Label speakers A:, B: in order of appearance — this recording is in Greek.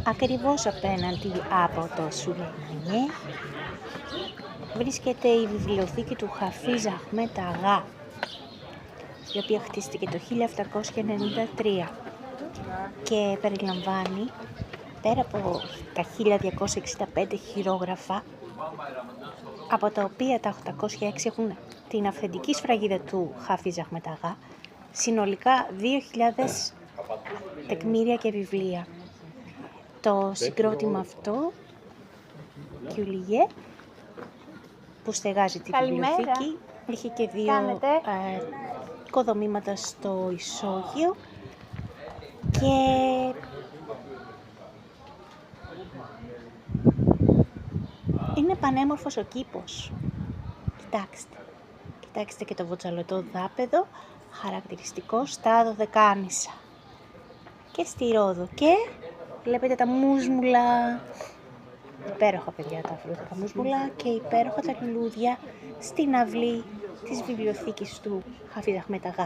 A: Ακριβώς απέναντι από το Σουλεϊμανιέ βρίσκεται η βιβλιοθήκη του Χαφίζ Αχμέτ Αγά, η οποία χτίστηκε το 1793 και περιλαμβάνει, πέρα από τα 1265 χειρόγραφα, από τα οποία τα 806 έχουν την αυθεντική σφραγίδα του Χαφίζ Αχμέτ Αγά, συνολικά 2.000 τεκμήρια και βιβλία. Το συγκρότημα αυτό, Κιουλιγέ, που στεγάζει τη βιβλιοθήκη, είχε και δύο οικοδομήματα στο ισόγειο και είναι πανέμορφος ο κήπος. Κοιτάξτε και το βοτσαλωτό δάπεδο, χαρακτηριστικό στα Δωδεκάνησα και στη Ρόδο. Και βλέπετε τα μούσμουλα, υπέροχα παιδιά τα φρούτα, τα μούσμουλα και υπέροχα τα λουλούδια στην αυλή της βιβλιοθήκης του Χαφίζ Αχμέτ Αγά.